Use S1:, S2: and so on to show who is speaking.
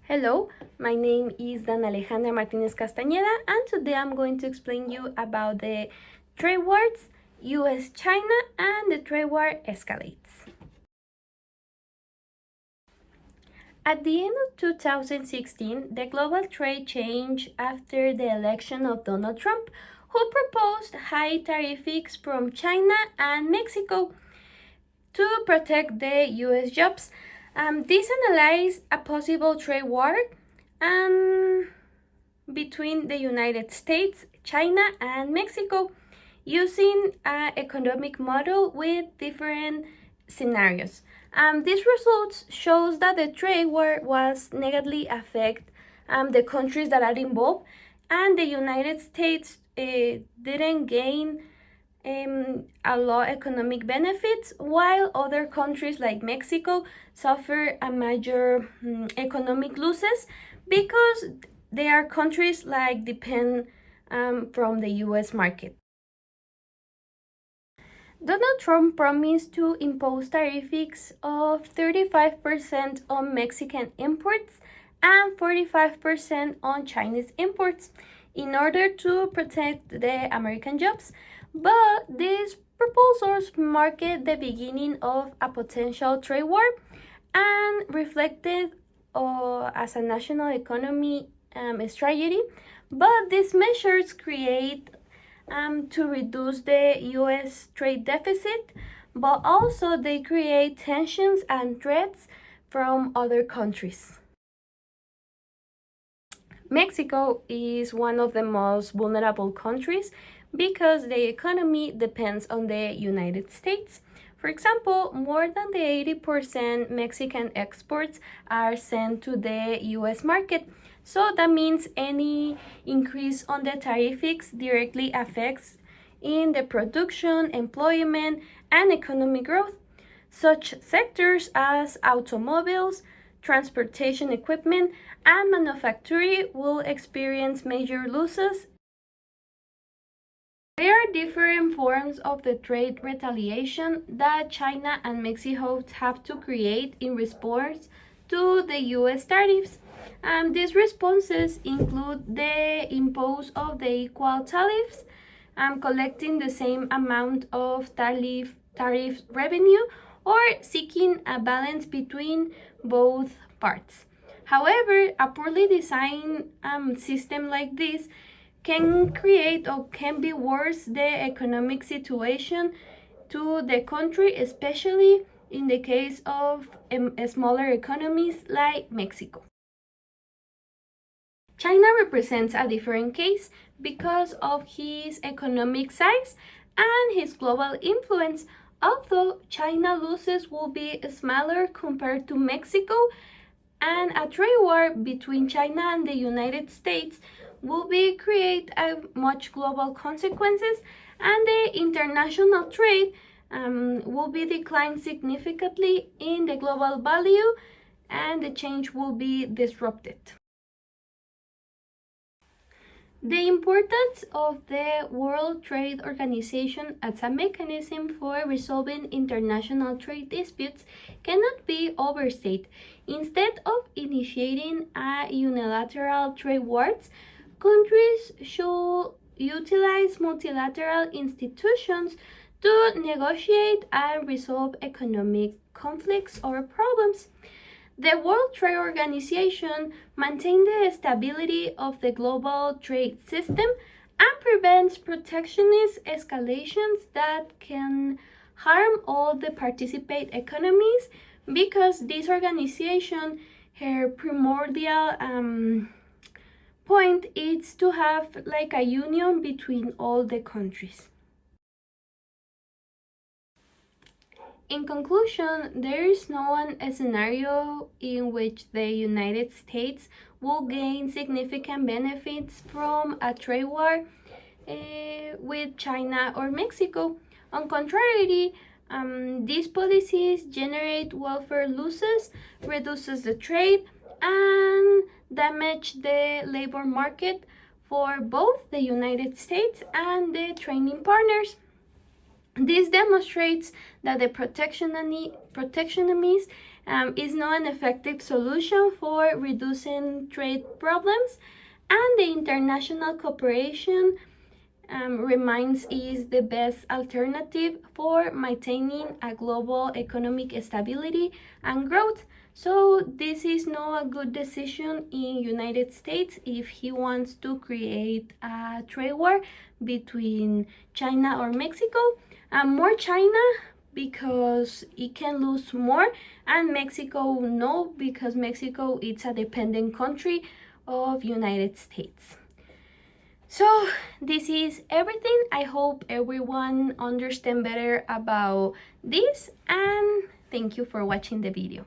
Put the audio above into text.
S1: Hello, my name is Dan Alejandra Martinez Castañeda, and today I'm going to explain you about the trade wars, US-China, and the trade war Escalates. At the end of 2016, the global trade changed after the election of Donald Trump, who proposed high tariffs from China and Mexico to protect the US jobs. This analyzed a possible trade war between the United States, China, and Mexico using an economic model with different scenarios. These results shows that the trade war was negatively affect the countries that are involved, and the United States didn't gain a lot economic benefits, while other countries like Mexico suffer a major economic losses because they are countries like depend from the US market. Donald Trump promised to impose tariffs of 35% on Mexican imports and 45% on Chinese imports in order to protect the American jobs. But these proposals marked the beginning of a potential trade war and reflected as a national economy strategy. But these measures create to reduce the US trade deficit, but also they create tensions and threats from other countries. Mexico is one of the most vulnerable countries because the economy depends on the United States. For example, more than the 80% Mexican exports are sent to the US market. So that means any increase on the tariffs directly affects in the production, employment, and economic growth. Such sectors as automobiles, transportation equipment, and manufacturing will experience major losses. There are different forms of the trade retaliation that China and Mexico have to create in response to the US tariffs. These responses include the impose of the equal tariffs, collecting the same amount of tariff revenue, or seeking a balance between both parts. However, a poorly designed system like this can create or can be worse the economic situation to the country, especially in the case of smaller economies like Mexico. China represents a different case because of his economic size and his global influence. Although China losses will be smaller compared to Mexico, and a trade war between China and the United States will create a much global consequences, and the international trade will be declined significantly in the global value, and the change will be disrupted. The importance of the World Trade Organization as a mechanism for resolving international trade disputes cannot be overstated. Instead of initiating a unilateral trade wars, countries should utilize multilateral institutions to negotiate and resolve economic conflicts or problems. The World Trade Organization maintains the stability of the global trade system and prevents protectionist escalations that can harm all the participant economies, because this organization, her primordial point is to have like a union between all the countries. In conclusion, there is no a scenario in which the United States will gain significant benefits from a trade war with China or Mexico. On contrary, these policies generate welfare losses, reduces the trade, and damage the labor market for both the United States and the trading partners. This demonstrates that the protectionism is not an effective solution for reducing trade problems, and the international cooperation remains is the best alternative for maintaining a global economic stability and growth. So this is not a good decision in United States if he wants to create a trade war between China or Mexico. More China because it can lose more, and Mexico no, because Mexico is a dependent country of United States. So this is everything. I hope everyone understand better about this, and thank you for watching the video.